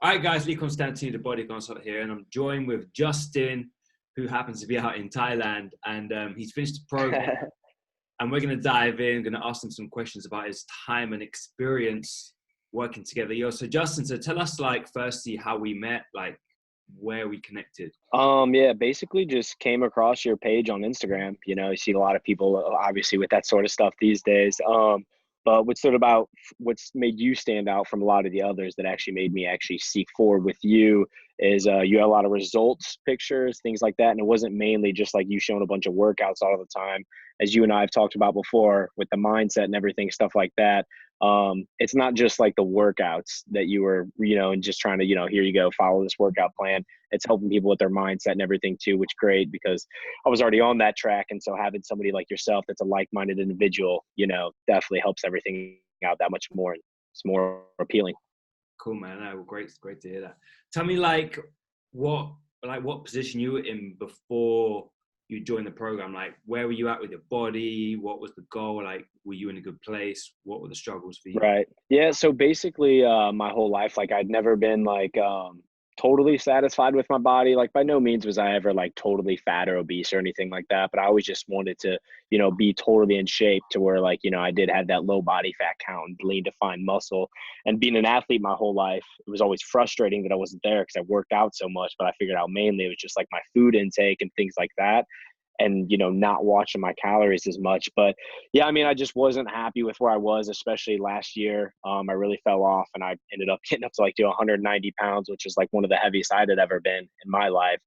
All right, guys, Lee Constantine, the Body Consult here, and I'm joined with Justin, who happens to be out in Thailand, and he's finished the program. And we're going to dive in, going to ask him some questions about his time and experience working together. So Justin, so tell us, like, firstly, how we met, like, where we connected. Yeah, basically just came across your page on Instagram. You see a lot of people obviously with that sort of stuff these days. But what's made you stand out from a lot of the others that actually made me actually seek forward with you is you had a lot of results pictures, things like that. And it wasn't mainly just like you showing a bunch of workouts all the time, as you and I have talked about before with the mindset and everything, stuff like that. It's not just like the workouts that you were, and just trying to, here you go, follow this workout plan. It's helping people with their mindset and everything too, which is great because I was already on that track. And so having somebody like yourself that's a like-minded individual, definitely helps everything out that much more. And it's more appealing. Cool, man. No, great to hear that. Tell me, like, what position you were in before you joined the program? Like, where were you at with your body? What was the goal? Like, were you in a good place? What were the struggles for you? Right. Yeah. So basically, my whole life, like I'd never been like totally satisfied with my body. Like by no means was I ever like totally fat or obese or anything like that. But I always just wanted to, be totally in shape to where like, I did have that low body fat count and lean defined muscle. And being an athlete my whole life, it was always frustrating that I wasn't there because I worked out so much. But I figured out mainly it was just like my food intake and things like that, and not watching my calories as much. But yeah, I mean, I just wasn't happy with where I was, especially last year. I really fell off and I ended up getting up to like 190 pounds, which is like one of the heaviest I'd had ever been in my life.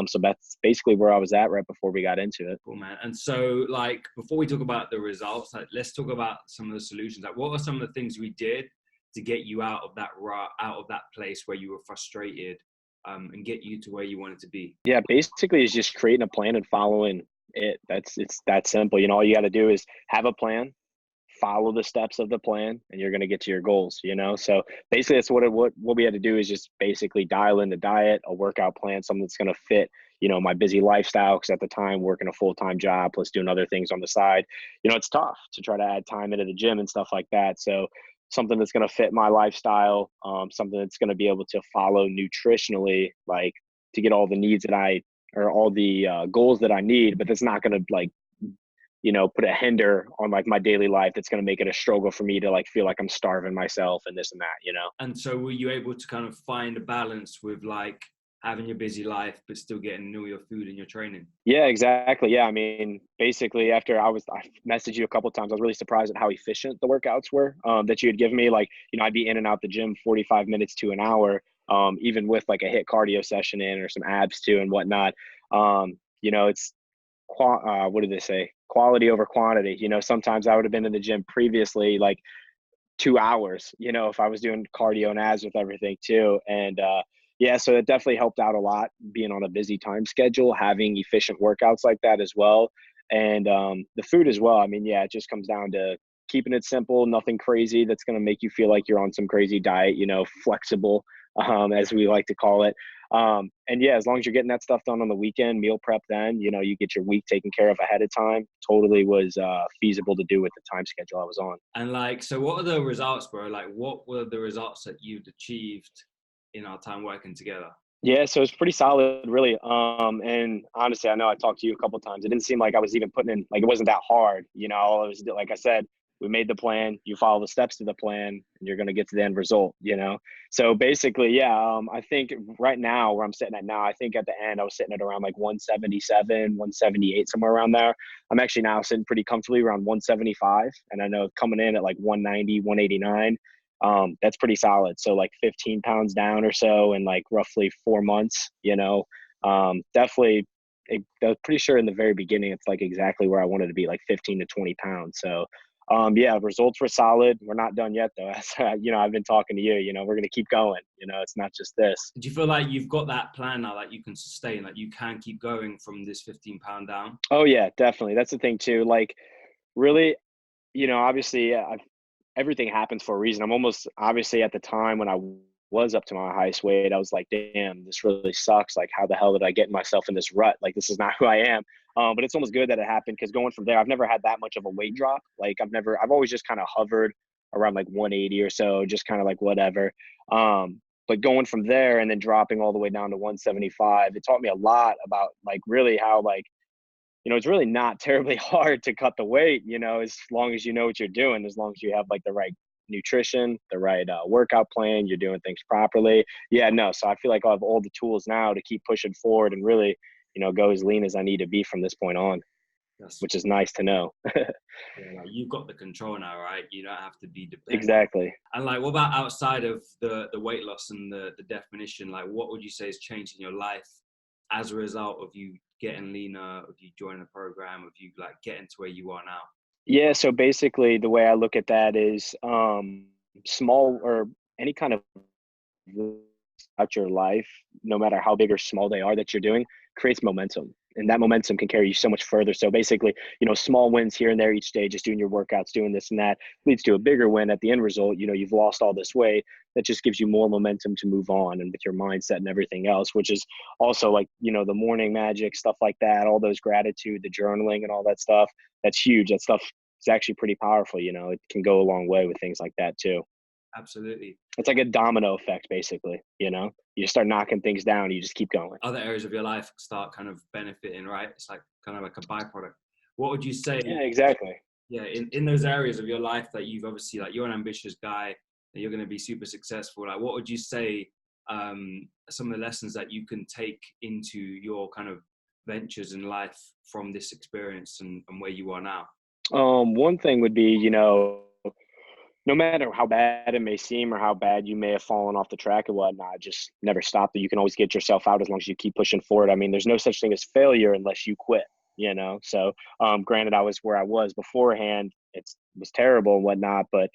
So that's basically where I was at right before we got into it. Cool, man. And so, like, before we talk about the results, like, let's talk about some of the solutions. Like, what are some of the things we did to get you out of that place where you were frustrated, and get you to where you wanted to be? Yeah, basically it's just creating a plan and following it. It's that simple. All you got to do is have a plan, follow the steps of the plan, and you're going to get to your goals. So basically that's what we had to do is just basically dial in the diet, a workout plan, something that's going to fit my busy lifestyle, because at the time working a full-time job plus doing other things on the side, it's tough to try to add time into the gym and stuff like that. So something that's going to fit my lifestyle, something that's going to be able to follow nutritionally, like to get all the needs or all the goals that I need, but that's not going to like put a hinder on like my daily life that's going to make it a struggle for me to like feel like I'm starving myself and this and that. And so were you able to kind of find a balance with like having your busy life but still getting all your food and your training? Yeah, exactly. Yeah, I mean, basically after I messaged you a couple of times, I was really surprised at how efficient the workouts were that you had given me. Like, I'd be in and out the gym 45 minutes to an hour, even with like a HIIT cardio session in or some abs too and whatnot. It's what did they say? Quality over quantity. Sometimes I would have been in the gym previously like 2 hours, if I was doing cardio and abs with everything too. And yeah, so it definitely helped out a lot being on a busy time schedule, having efficient workouts like that as well. And the food as well. I mean, yeah, it just comes down to keeping it simple, nothing crazy that's going to make you feel like you're on some crazy diet, flexible, as we like to call it. And yeah, as long as you're getting that stuff done on the weekend, meal prep, then, you get your week taken care of ahead of time. Totally was feasible to do with the time schedule I was on. And like, so what are the results, bro? Like, what were the results that you've achieved in our time working together? Yeah, so it's pretty solid, really. And honestly, I know I talked to you a couple of times. It didn't seem like I was even putting in, like, it wasn't that hard. All it was, like I said, we made the plan, you follow the steps to the plan, and you're going to get to the end result, So basically, yeah, I think right now where I'm sitting at now, I think at the end I was sitting at around like 177, 178, somewhere around there. I'm actually now sitting pretty comfortably around 175. And I know coming in at like 190, 189. That's pretty solid. So like 15 pounds down or so in like roughly 4 months, definitely. I was pretty sure in the very beginning, it's like exactly where I wanted to be, like 15 to 20 pounds. So, yeah, results were solid. We're not done yet though. As I've been talking to you, we're going to keep going, it's not just this. Do you feel like you've got that plan now that you can sustain, like you can keep going from this 15-pound down? Oh yeah, definitely. That's the thing too. Like really, obviously everything happens for a reason. I'm almost obviously at the time when I was up to my highest weight, I was like, damn, this really sucks. Like, how the hell did I get myself in this rut? Like, this is not who I am. But it's almost good that it happened, because going from there, I've never had that much of a weight drop. Like I've always just kind of hovered around like 180 or so, just kind of like whatever. but going from there and then dropping all the way down to 175, it taught me a lot about like really how like, it's really not terribly hard to cut the weight, as long as you know what you're doing, as long as you have like the right nutrition, the right workout plan, you're doing things properly. Yeah, no. So I feel like I have all the tools now to keep pushing forward and really, go as lean as I need to be from this point on, That's which is nice to know. yeah, like you've got the control now, right? You don't have to be dependent. Exactly. And like, what about outside of the weight loss and the definition? Like, what would you say has changed in your life as a result of you getting leaner, of you joining the program, of you like getting to where you are now? Yeah. So basically, the way I look at that is small or any kind of out your life, no matter how big or small they are that you're doing, creates momentum. And that momentum can carry you so much further. So basically, small wins here and there each day, just doing your workouts, doing this and that leads to a bigger win at the end result. You've lost all this weight. That just gives you more momentum to move on and with your mindset and everything else, which is also like, the morning magic, stuff like that, all those gratitude, the journaling and all that stuff. That's huge. That stuff is actually pretty powerful. It can go a long way with things like that too. Absolutely. It's like a domino effect, basically. You start knocking things down, you just keep going. Other areas of your life start kind of benefiting, right? It's like kind of like a byproduct. What would you say? Yeah, exactly. Yeah, in those areas of your life that you've obviously, like, you're an ambitious guy, that you're going to be super successful. Like, what would you say some of the lessons that you can take into your kind of ventures in life from this experience and where you are now? One thing would be, no matter how bad it may seem or how bad you may have fallen off the track and whatnot, just never stop it. You can always get yourself out as long as you keep pushing forward. I mean, there's no such thing as failure unless you quit, So, granted, I was where I was beforehand. It was terrible and whatnot, but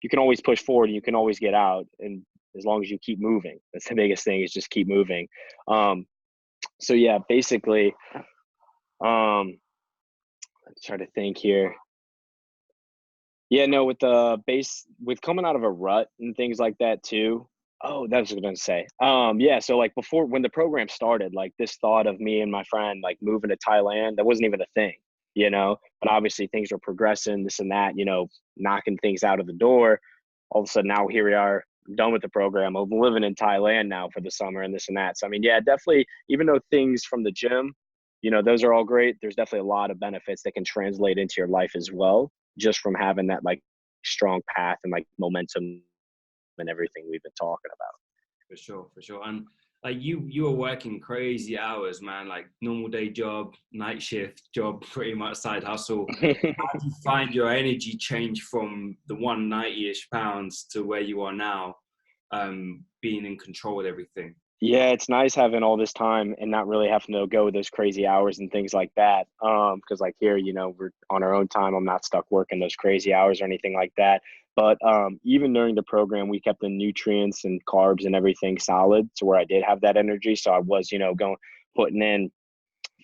you can always push forward and you can always get out. And as long as you keep moving, that's the biggest thing is just keep moving. So yeah, basically, let's try to think here. Yeah, no, with the base with coming out of a rut and things like that too. Oh, that's what I was gonna say. Yeah, so like before when the program started, like this thought of me and my friend like moving to Thailand, that wasn't even a thing, But obviously things were progressing, this and that, knocking things out of the door. All of a sudden now here we are, done with the program. I'm living in Thailand now for the summer and this and that. So I mean, yeah, definitely, even though things from the gym, those are all great, there's definitely a lot of benefits that can translate into your life as well just from having that like strong path and like momentum and everything we've been talking about. For sure, for sure. And like you were working crazy hours, man, like normal day job, night shift job, pretty much side hustle. How do you find your energy change from the 190-ish pounds to where you are now, being in control with everything? Yeah, it's nice having all this time and not really having to go those crazy hours and things like that. Because like here, we're on our own time. I'm not stuck working those crazy hours or anything like that. But even during the program, we kept the nutrients and carbs and everything solid to where I did have that energy. So I was, putting in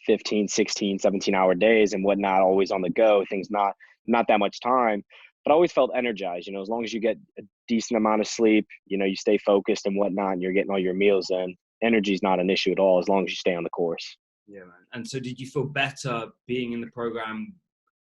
15, 16, 17-hour days and whatnot, always on the go, things not that much time. But I always felt energized, as long as you get a decent amount of sleep, you stay focused and whatnot, and you're getting all your meals in, energy is not an issue at all as long as you stay on the course. Yeah, man. And so did you feel better being in the program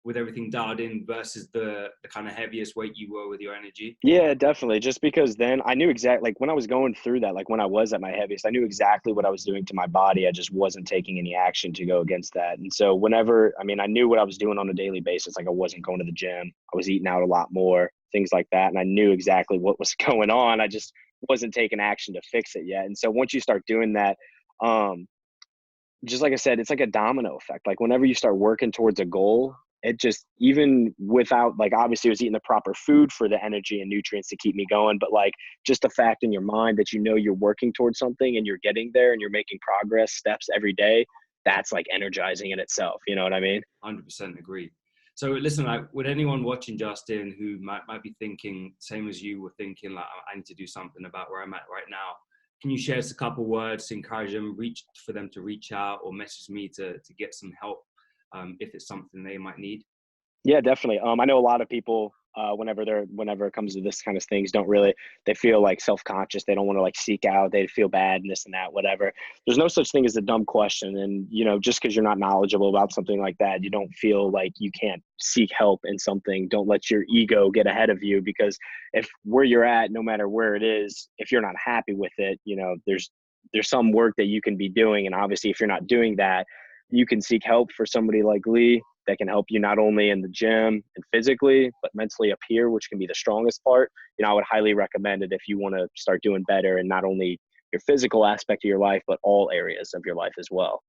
with everything dialed in versus the kind of heaviest weight you were with your energy? Yeah, definitely. Just because then I knew exactly, like when I was going through that, like when I was at my heaviest, I knew exactly what I was doing to my body. I just wasn't taking any action to go against that. And so I knew what I was doing on a daily basis. Like I wasn't going to the gym. I was eating out a lot more, things like that. And I knew exactly what was going on. I just wasn't taking action to fix it yet. And so once you start doing that, just like I said, it's like a domino effect. Like whenever you start working towards a goal, it just, even without, like, obviously I was eating the proper food for the energy and nutrients to keep me going, but like just the fact in your mind that you're working towards something and you're getting there and you're making progress steps every day, that's like energizing in itself. You know what I mean? 100% agree. So listen, like, would anyone watching Justin who might be thinking same as you were thinking, like, I need to do something about where I'm at right now, can you share us a couple words to encourage them, for them to reach out or message me to get some help if it's something they might need? Yeah, definitely. I know a lot of people whenever it comes to this kind of things, don't really, they feel like self-conscious. They don't want to like seek out, they feel bad and this and that, whatever. There's no such thing as a dumb question. And, just because you're not knowledgeable about something like that, you don't feel like you can't seek help in something. Don't let your ego get ahead of you, because if where you're at, no matter where it is, if you're not happy with it, there's some work that you can be doing. And obviously if you're not doing that, you can seek help for somebody like Lee that can help you not only in the gym and physically, but mentally up here, which can be the strongest part. I would highly recommend it if you want to start doing better in not only your physical aspect of your life, but all areas of your life as well.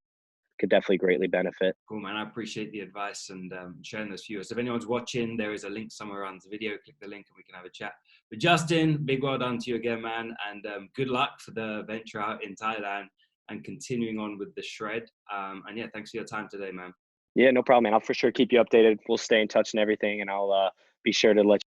Could definitely greatly benefit. Cool, man. I appreciate the advice and sharing those views. So if anyone's watching, there is a link somewhere around the video. Click the link and we can have a chat. But Justin, big well done to you again, man. And good luck for the venture out in Thailand and continuing on with the shred. And yeah, thanks for your time today, man. Yeah, no problem, man. I'll for sure keep you updated. We'll stay in touch and everything, and I'll be sure to let